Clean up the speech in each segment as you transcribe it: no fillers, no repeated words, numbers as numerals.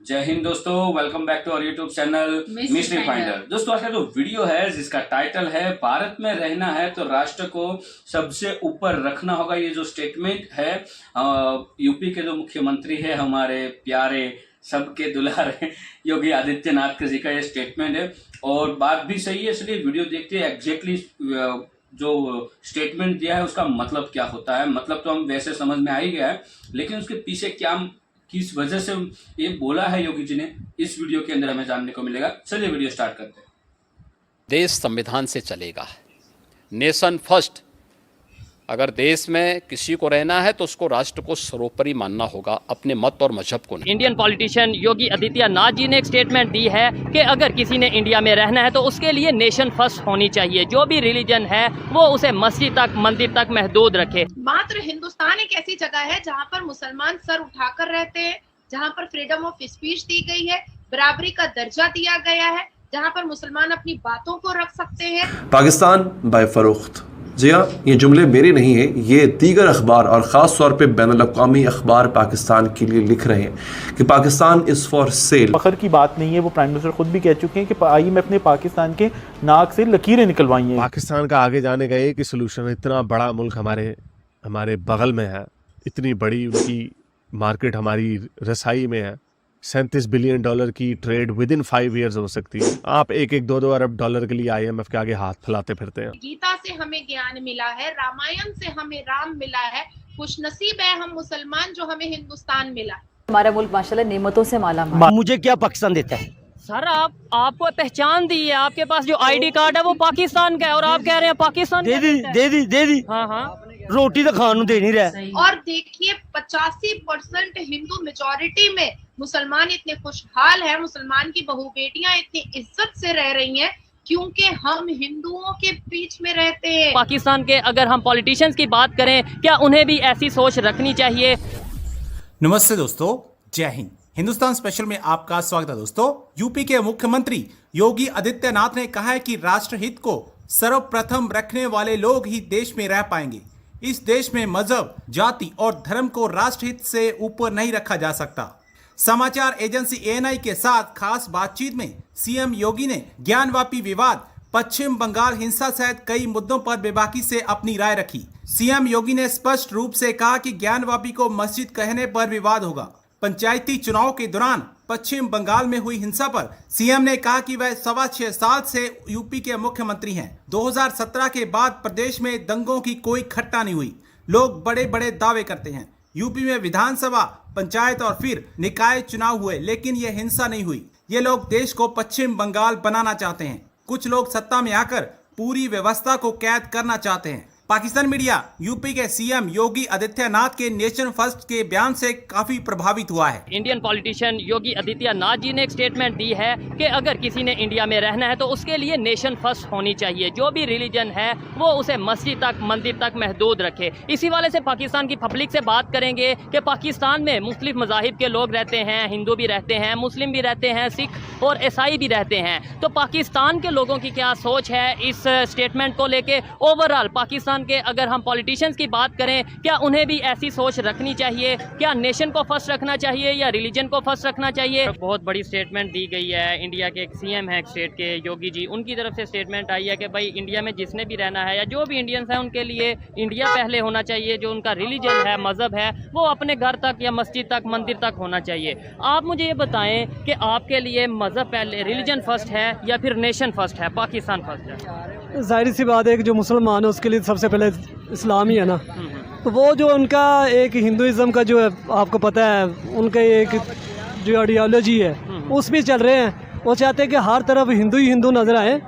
जय हिंद दोस्तों, welcome back to our YouTube channel mystery finder. दोस्तों, आज का जो वीडियो है जिसका टाइटल है भारत में रहना है तो राष्ट्र को सबसे ऊपर रखना होगा। ये जो स्टेटमेंट है यूपी के जो मुख्यमंत्री है हमारे प्यारे सबके दुलारे योगी आदित्यनाथ जी का ये स्टेटमेंट है और बात भी सही है। इसलिए वीडियो देखते हैं एग्जैक्टली जो स्टेटमेंट दिया है उसका मतलब क्या होता है। मतलब तो हम वैसे समझ में आ ही गया है, लेकिन उसके पीछे क्या किस वजह से ये बोला है योगी जी ने, इस वीडियो के अंदर हमें जानने को मिलेगा। चलिए वीडियो स्टार्ट करते हैं। देश संविधान से चलेगा, नेशन फर्स्ट। अगर देश में किसी को रहना है तो उसको राष्ट्र को सर्वोपरि मानना होगा, अपने मत और मजहब को नहीं। इंडियन पॉलिटिशियन योगी आदित्यनाथ जी ने एक स्टेटमेंट दी है कि अगर किसी ने इंडिया में रहना है तो उसके लिए नेशन फर्स्ट होनी चाहिए। जो भी रिलीजन है वो उसे मस्जिद तक, मंदिर तक महदूद रखे। मात्र हिंदुस्तान एक ऐसी जगह है जहाँ पर मुसलमान सर उठाकर रहते हैं, जहाँ पर फ्रीडम ऑफ स्पीच दी गई है, बराबरी का दर्जा दिया गया है, जहाँ पर मुसलमान अपनी बातों को रख सकते हैं। पाकिस्तान बाय फरोख्त। जी हाँ, ये जुमले मेरे नहीं है, ये दीगर अखबार और ख़ास तौर पे बैनुल-अक़वामी अखबार पाकिस्तान के लिए लिख रहे हैं कि पाकिस्तान इज़ फॉर सेल। फखर की बात नहीं है, वो प्राइम मिनिस्टर खुद भी कह चुके हैं कि IMF ने पाकिस्तान के नाक से लकीरें निकलवाई हैं। पाकिस्तान का आगे जाने का एक ही सोल्यूशन है। इतना बड़ा मुल्क हमारे बगल में है, इतनी बड़ी उनकी मार्केट हमारी रसाई में है। $37 बिलियन की ट्रेड विद इन 5 ईयर्स हो सकती है। आप एक $2 अरब के लिए IMF के आगे हाथ फैलाते फिरते हैं। गीता से हमें ज्ञान मिला है, रामायण से हमें राम मिला है, खुशनसीब है हम मुसलमान जो हमें हिंदुस्तान मिला। हमारा मुल्क माशाल्लाह नेमतों से माला माल। मुझे क्या पाकिस्तान देता है? सर आपको पहचान दी है, आपके पास जो ID कार्ड है वो पाकिस्तान का है और आप कह रहे हैं पाकिस्तान दे दी। हाँ रोटी तो खान दे नहीं रहा। और देखिए 85% हिंदू मेजोरिटी में मुसलमान इतने खुशहाल है, मुसलमान की बहू बेटियां इतनी इज्जत से रह रही हैं क्योंकि हम हिंदुओं के बीच में रहते हैं। पाकिस्तान के अगर हम पॉलिटिशियंस की बात करें, क्या उन्हें भी ऐसी सोच रखनी चाहिए? नमस्ते दोस्तों, जय हिंद। हिंदुस्तान स्पेशल में आपका स्वागत है। दोस्तों, यूपी के मुख्यमंत्री योगी आदित्यनाथ ने कहा है कि राष्ट्रहित को सर्वप्रथम रखने वाले लोग ही देश में रह पाएंगे। इस देश में मजहब, जाति और धर्म को राष्ट्रहित से ऊपर नहीं रखा जा सकता। समाचार एजेंसी ANI के साथ खास बातचीत में CM योगी ने ज्ञानवापी विवाद, पश्चिम बंगाल हिंसा सहित कई मुद्दों पर बेबाकी से अपनी राय रखी। CM योगी ने स्पष्ट रूप से कहा कि ज्ञानवापी को मस्जिद कहने पर विवाद होगा। पंचायती चुनाव के दौरान पश्चिम बंगाल में हुई हिंसा पर CM ने कहा कि वह 6.25 साल से यूपी के मुख्यमंत्री हैं। 2017 के बाद प्रदेश में दंगों की कोई घटना नहीं हुई। लोग बड़े बड़े दावे करते हैं। यूपी में विधानसभा, पंचायत और फिर निकाय चुनाव हुए, लेकिन ये हिंसा नहीं हुई। ये लोग देश को पश्चिम बंगाल बनाना चाहते हैं। कुछ लोग सत्ता में आकर पूरी व्यवस्था को कैद करना चाहते हैं। पाकिस्तान मीडिया यूपी के CM योगी आदित्यनाथ के नेशन फर्स्ट के बयान से काफी प्रभावित हुआ है। इंडियन पॉलिटिशियन योगी आदित्यनाथ जी ने एक स्टेटमेंट दी है कि अगर किसी ने इंडिया में रहना है तो उसके लिए नेशन फर्स्ट होनी चाहिए। जो भी रिलीजन है वो उसे मस्जिद तक, मंदिर तक महदूद रखे। इसी वाले से पाकिस्तान की पब्लिक से बात करेंगे कि पाकिस्तान में मुख्तलिफ मज़ाहिब के लोग रहते हैं, हिंदू भी रहते हैं, मुस्लिम भी रहते हैं, सिख और ईसाई भी रहते हैं। तो पाकिस्तान के लोगों की क्या सोच है इस स्टेटमेंट को लेके? ओवरऑल पाकिस्तान के अगर हम पॉलिटिशियंस की बात करें, क्या उन्हें भी ऐसी सोच रखनी चाहिए? क्या नेशन को फर्स्ट रखना चाहिए या रिलीजन को फर्स्ट रखना चाहिए? बहुत बड़ी स्टेटमेंट दी गई है। इंडिया के एक CM है एक स्टेट के, योगी जी, उनकी तरफ से स्टेटमेंट आई है कि भाई इंडिया में जिसने भी रहना है या जो भी इंडियंस हैं उनके लिए इंडिया पहले होना चाहिए। जो उनका रिलीजन है, मजहब है, वो अपने घर तक या मस्जिद तक, मंदिर तक होना चाहिए। आप मुझे ये बताएं कि आपके लिए मजहब पहले, रिलीजन फर्स्ट है या फिर नेशन फर्स्ट है, पाकिस्तान फर्स्ट है? जाहिर सी बात है कि जो मुसलमान है उसके लिए सबसे पहले इस्लाम ही है ना। तो वो जो उनका एक हिंदुइज़्म का जो है, आपको पता है उनका एक जो आइडियोलॉजी है उस भी चल रहे हैं। वो चाहते हैं कि हर तरफ हिंदू ही हिंदू नजर आए।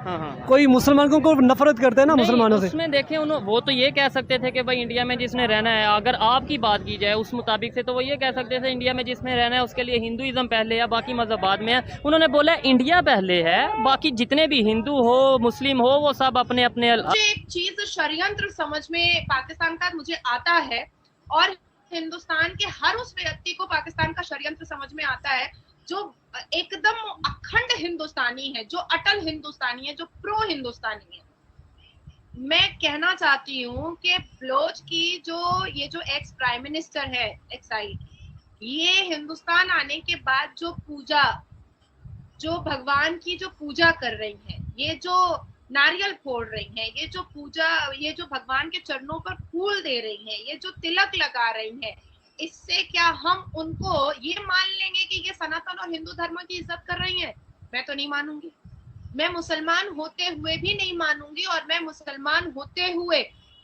कोई मुसलमानों को नफरत करते हैं ना मुसलमानों से। उसमें देखें वो तो ये कह सकते थे कि भाई इंडिया में जिसने रहना है, अगर आपकी बात की जाए उस मुताबिक से, तो वो ये कह सकते थे इंडिया में जिसने रहना है उसके लिए हिंदुइज्म पहले है, बाकी मजहब बाद में है। उन्होंने बोला इंडिया पहले है, बाकी जितने भी हिंदू हो, मुस्लिम हो, वो सब अपने अपने। मुझे एक चीज षड्यंत्र समझ में पाकिस्तान का मुझे आता है और हिंदुस्तान के हर उस व्यक्ति को पाकिस्तान का षड्यंत्र समझ में आता है जो एकदम अखंड हिंदुस्तानी है, जो अटल हिंदुस्तानी है, जो प्रो हिंदुस्तानी है। मैं कहना चाहती हूँ कि बलोच की जो एक्स प्राइम मिनिस्टर है, एक्साई, ये हिंदुस्तान आने के बाद जो पूजा, जो भगवान की जो पूजा कर रही हैं, ये जो नारियल फोड़ रही हैं, ये जो पूजा, ये जो भगवान के चरणों पर फूल दे रही हैं, ये जो तिलक लगा रही हैं, इससे क्या हम उनको ये मान लेंगे कि ये सनातन और हिंदू धर्म की इज्जत कर रही हैं? मैं तो नहीं मानूंगी। मैं मुसलमान होते हुए भी नहीं मानूंगी, और मैं मुसलमान होते हुए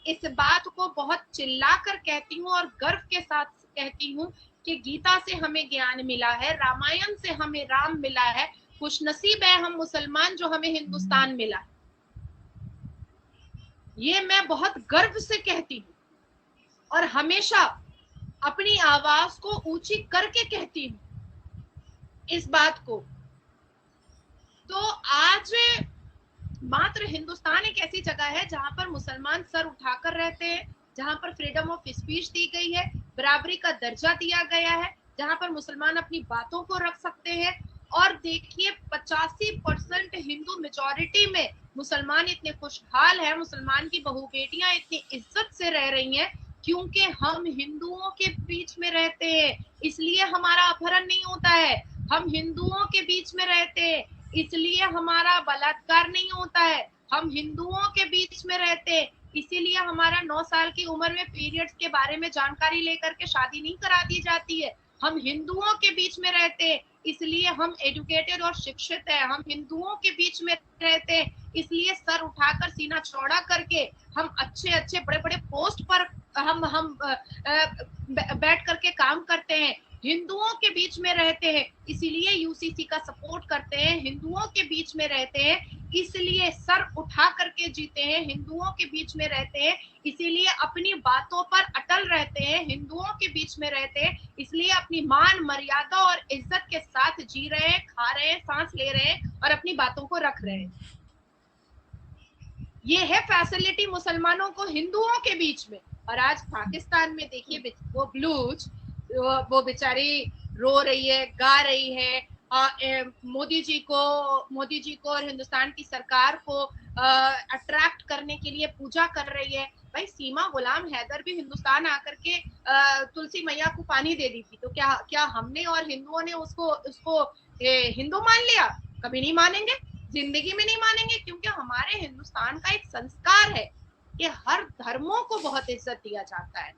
इस बात को बहुत चिल्लाकर कहती हूँ और गर्व के साथ कहती हूँ कि गीता से हमें ज्ञान मिला है, रामायण से हमें राम मिला है, खुशनसीब है हम मुसलमान जो हमें हिंदुस्तान मिला है। ये मैं बहुत गर्व से कहती हूँ और हमेशा अपनी आवाज को ऊंची करके कहती हूँ इस बात को। तो आज मात्र हिंदुस्तान एक ऐसी जगह है जहां पर मुसलमान सर उठाकर रहते हैं, जहां पर फ्रीडम ऑफ स्पीच दी गई है, बराबरी का दर्जा दिया गया है, जहां पर मुसलमान अपनी बातों को रख सकते हैं। और देखिए 85% हिंदू मेजॉरिटी में मुसलमान इतने खुशहाल है, मुसलमान की बहू बेटियां इतनी इज्जत से रह रही हैं क्योंकि हम हिंदुओं के बीच में रहते हैं, इसलिए हमारा अपहरण नहीं होता है। हम हिंदुओं के बीच में रहते हैं इसलिए हमारा बलात्कार नहीं होता है। हम हिंदुओं के बीच में रहते हैं इसीलिए हमारा 9 साल की उम्र में पीरियड्स के बारे में जानकारी लेकर के शादी नहीं करा दी जाती है। हम हिंदुओं के बीच में रहते हैं इसलिए हम एजुकेटेड और शिक्षित है। हम हिंदुओं के बीच में रहते हैं इसलिए सर उठाकर सीना चौड़ा करके हम अच्छे बड़े बड़े पोस्ट पर हम बैठ करके काम करते हैं। हिंदुओं के बीच में रहते हैं इसीलिए यूसीसी का सपोर्ट करते हैं। हिंदुओं के बीच में रहते हैं इसलिए सर उठा करके जीते हैं। हिंदुओं के बीच में रहते हैं इसीलिए अपनी बातों पर अटल रहते हैं। हिंदुओं के बीच में रहते हैं इसलिए अपनी मान मर्यादा और इज्जत के साथ जी रहे हैं, खा रहे हैं, सांस ले रहे हैं और अपनी बातों को रख रहे हैं। ये है फैसिलिटी मुसलमानों को हिंदुओं के बीच में। और आज पाकिस्तान में देखिए वो बलूच, वो बेचारी रो रही है, गा रही है, मोदी जी को और हिंदुस्तान की सरकार को अट्रैक्ट करने के लिए पूजा कर रही है। भाई सीमा गुलाम हैदर भी हिंदुस्तान आकर के तुलसी मैया को पानी दे दी थी, तो क्या हमने और हिंदुओं ने उसको हिंदू मान लिया? कभी नहीं मानेंगे, जिंदगी में नहीं मानेंगे, क्योंकि हमारे हिंदुस्तान का एक संस्कार है कि हर धर्मों को बहुत इज्जत दिया जाता है।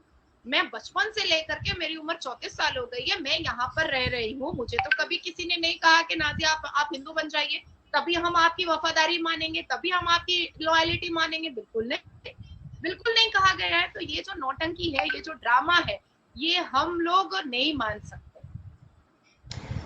मैं बचपन से लेकर के, मेरी उम्र 34 साल हो गई है, मैं यहाँ पर रह रही हूँ, मुझे तो कभी किसी ने नहीं कहा कि नाज़िया आप हिंदू बन जाइए तभी हम आपकी वफादारी मानेंगे, तभी हम आपकी लॉयलिटी मानेंगे। बिल्कुल नहीं कहा गया है। तो ये जो नौटंकी है, ये जो ड्रामा है, ये हम लोग नहीं मान सकते।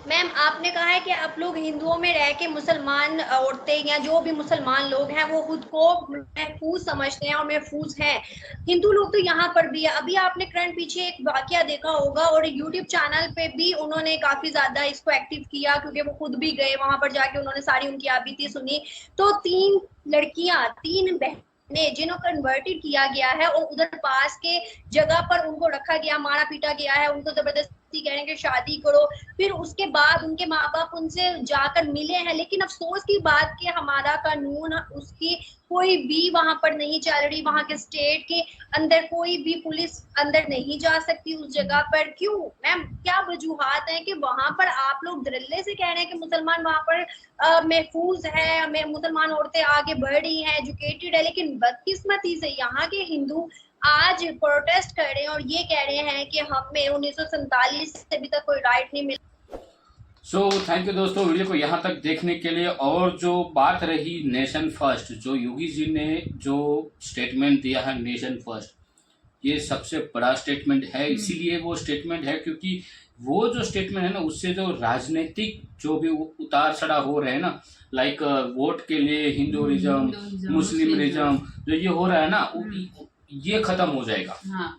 मैम आपने कहा है कि आप लोग हिंदुओं में रह के मुसलमान औरतें या जो भी मुसलमान लोग हैं वो खुद को महफूज समझते हैं और महफूज हैं। हिंदू लोग तो यहाँ पर भी है। अभी आपने करंट पीछे एक वाकया देखा होगा और यूट्यूब चैनल पे भी उन्होंने काफी ज्यादा इसको एक्टिव किया क्योंकि वो खुद भी गए वहां पर, जाके उन्होंने सारी उनकी आबिती सुनी। तो 3 लड़कियां, 3 बहनें जिन्हों कन्वर्टेड किया गया है और उधर पास के जगह पर उनको रखा गया, मारा पीटा गया है, उनको जबरदस्ती कह रहे हैं कि शादी करो। फिर उसके बाद उनके माँ बाप उनसे जाकर मिले हैं, लेकिन अफसोस की बात कि हमारा कानून उसकी कोई भी वहां पर नहीं चल रही। वहां के स्टेट के अंदर कोई भी पुलिस अंदर नहीं जा सकती उस जगह पर। क्यों मैम, क्या वजूहात है कि वहां पर आप लोग धड़ल्ले से कह रहे हैं कि मुसलमान वहां पर महफूज है, मुसलमान औरतें आगे बढ़ रही हैं, एजुकेटेड है, लेकिन बदकिस्मती से यहाँ के हिंदू आज प्रोटेस्ट कर रहे हैं और ये कह रहे हैं कि हमें 1947 से अभी तक कोई राइट नहीं मिला। सो थैंक यू दोस्तों वीडियो को यहाँ तक देखने के लिए। और जो बात रही नेशन फर्स्ट, जो योगी जी ने जो स्टेटमेंट दिया है नेशन फर्स्ट, ये सबसे बड़ा स्टेटमेंट है। इसीलिए वो स्टेटमेंट है क्योंकि वो जो स्टेटमेंट है ना, उससे जो राजनीतिक जो भी उतार चढ़ाव हो रहे हैं ना, लाइक वोट के लिए हिंदुइज्म, मुस्लिमिज्म जो ये हो रहा है ना, ये खत्म हो जाएगा। हाँ।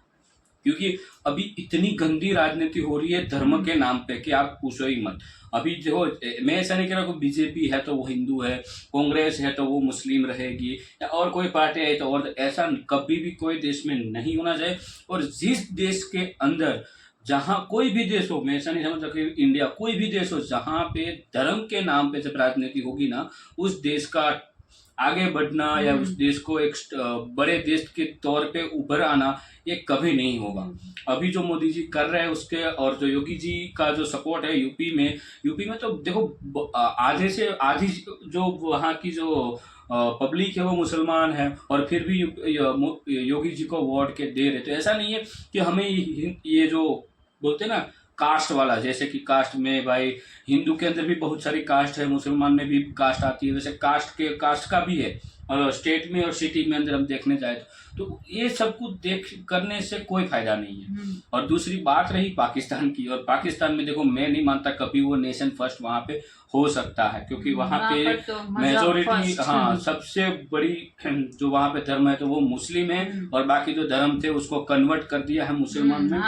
क्योंकि अभी इतनी गंदी राजनीति हो रही है धर्म के नाम पे कि आप पूछो ही मत। अभी देखो, मैं ऐसा नहीं कह रहा कि बीजेपी है तो वो हिंदू है, कांग्रेस है तो वो मुस्लिम रहेगी, या और कोई पार्टी है तो और, ऐसा कभी भी कोई देश में नहीं होना चाहिए। और जिस देश के अंदर, जहाँ कोई भी देश हो, मैं ऐसा नहीं समझता कि इंडिया, कोई भी देश हो जहाँ पे धर्म के नाम पे जब राजनीति होगी ना, उस देश का आगे बढ़ना या उस देश को एक बड़े देश के तौर पे उभर आना, ये कभी नहीं होगा। अभी जो मोदी जी कर रहे हैं उसके, और जो योगी जी का जो सपोर्ट है यूपी में तो देखो आधे से आधी जो वहाँ की जो पब्लिक है वो मुसलमान है, और फिर भी योगी जी को वोट के दे रहे। तो ऐसा नहीं है कि हमें ये जो बोलते हैं ना कास्ट वाला, जैसे कि कास्ट में भाई हिंदू के अंदर भी बहुत सारी कास्ट है, मुसलमान में भी कास्ट आती है, वैसे कास्ट का भी है और स्टेट में और सिटी में अंदर हम देखने जाए तो ये सब कुछ देख करने से कोई फायदा नहीं है। और दूसरी बात रही पाकिस्तान की, और पाकिस्तान में देखो मैं नहीं मानता कभी वो नेशन फर्स्ट वहाँ पे हो सकता है, क्योंकि वहाँ पे मेजोरिटी, हाँ, सबसे बड़ी जो वहाँ पे धर्म है तो वो मुस्लिम है, और बाकी जो धर्म थे उसको कन्वर्ट कर दिया है मुसलमान में।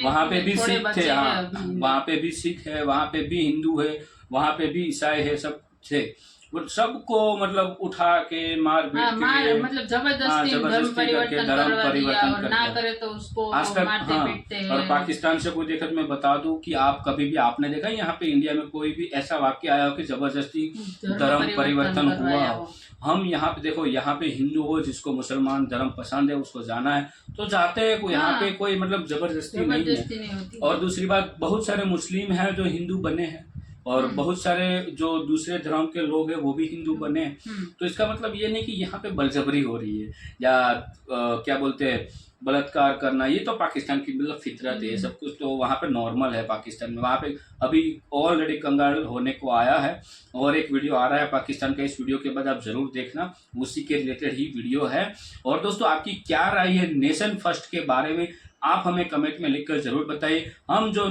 वहाँ पे भी सिख थे, हाँ, वहाँ पे भी सिख है, वहाँ पे भी हिंदू है, वहाँ पे भी ईसाई है, सब थे। वो सबको मतलब उठा के मार मतलब जबरदस्ती धर्म परिवर्तन और ना करे तो उसको आज तक, मारते पीटते हैं। और पाकिस्तान से कोई देखत मैं बता दूं कि आप कभी भी आपने देखा यहाँ पे इंडिया में कोई भी ऐसा वाक्य आया हो कि जबरदस्ती धर्म परिवर्तन हुआ हो? हम यहाँ पे देखो, यहाँ पे हिंदू हो जिसको मुसलमान धर्म पसंद है उसको जाना है तो जाते हैं, कोई यहाँ पे कोई मतलब जबरदस्ती नहीं है। और दूसरी बात, बहुत सारे मुस्लिम हैं जो हिंदू बने हैं, और बहुत सारे जो दूसरे धर्म के लोग हैं वो भी हिंदू बने हैं। तो इसका मतलब ये नहीं कि यहाँ पे बलजबरी हो रही है या क्या बोलते हैं बलात्कार करना, ये तो पाकिस्तान की मतलब फितरत है, सब कुछ तो वहाँ पे नॉर्मल है पाकिस्तान में। वहाँ पे अभी ऑलरेडी कंगाल होने को आया है, और एक वीडियो आ रहा है पाकिस्तान का, इस वीडियो के बाद आप जरूर देखना, उसी के रिलेटेड ही वीडियो है। और दोस्तों आपकी क्या राय है नेशन फर्स्ट के बारे में, आप हमें कमेंट में लिखकर जरूर बताइए। हम जो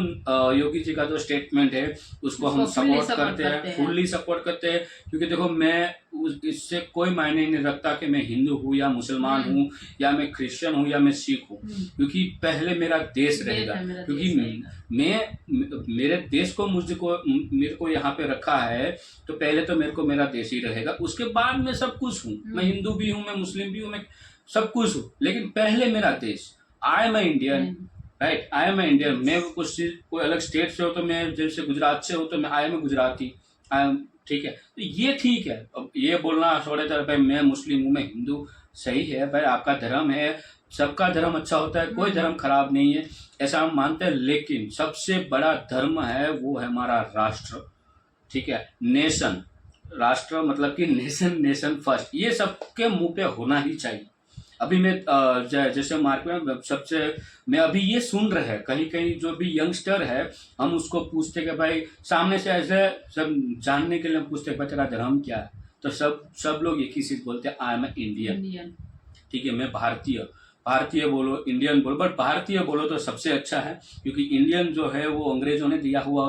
योगी जी का जो स्टेटमेंट है उसको हम सपोर्ट करते हैं, फुल्ली सपोर्ट करते हैं, क्योंकि देखो मैं इससे कोई मायने नहीं रखता कि मैं हिंदू हूँ या मुसलमान हूँ या मैं क्रिश्चियन हूँ या मैं सिख हूँ, क्योंकि पहले मेरा देश रहेगा, क्योंकि मेरे देश को मेरे को यहाँ पे रखा है तो पहले तो मेरे को मेरा देश ही रहेगा, उसके बाद मैं सब कुछ हूँ, मैं हिंदू भी हूँ, मैं मुस्लिम भी हूँ, मैं सब कुछ हूँ, लेकिन पहले मेरा देश। I am Indian, right, I am Indian. मैं कोई अलग स्टेट से हो तो मैं, जैसे गुजरात से हो तो मैं I am Gujarati, I am, ठीक है, तो ये ठीक है। अब ये बोलना थोड़े देर भाई मैं मुस्लिम हूँ मैं हिंदू, सही है भाई, आपका धर्म है, सबका धर्म अच्छा होता है, कोई धर्म खराब नहीं है, ऐसा हम मानते हैं। लेकिन सबसे बड़ा धर्म है वो है हमारा राष्ट्र, ठीक है, नेशन, राष्ट्र मतलब कि नेशन फर्स्ट, ये सबके मुंह पे होना ही चाहिए। अभी मैं जैसे मार्केट में सबसे मैं अभी ये सुन रहे हैं कहीं जो भी यंगस्टर है, हम उसको पूछते कि भाई सामने से ऐसे सब जानने के लिए हम पूछते भाई तेरा धर्म क्या है, तो सब लोग एक ही चीज बोलते हैं, आई एम इंडियन, ठीक है, मैं भारतीय बोलो, इंडियन बोलो, बट भारतीय बोलो तो सबसे अच्छा है, क्योंकि इंडियन जो है वो अंग्रेजों ने दिया हुआ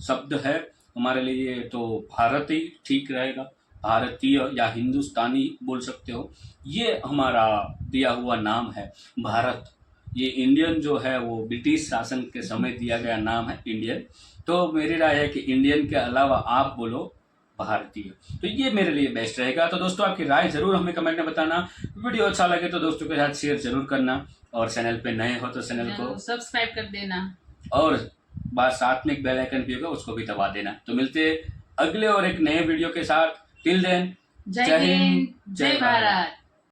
शब्द है हमारे लिए, तो भारत ही ठीक रहेगा, भारतीय या हिंदुस्तानी बोल सकते हो, ये हमारा दिया हुआ नाम है भारत। ये इंडियन जो है वो ब्रिटिश शासन के समय दिया गया नाम है इंडियन। तो मेरी राय है कि इंडियन के अलावा आप बोलो भारतीय, तो ये मेरे लिए बेस्ट रहेगा। तो दोस्तों आपकी राय जरूर हमें कमेंट में बताना, वीडियो अच्छा लगे तो दोस्तों के साथ शेयर जरूर करना, और चैनल पे नए हो तो चैनल को सब्सक्राइब कर देना, और साथ में एक बेल आइकन भी होगा उसको भी दबा देना। तो मिलते अगले और एक नए वीडियो के साथ, टिल देन, जय हिंद, जय भारत।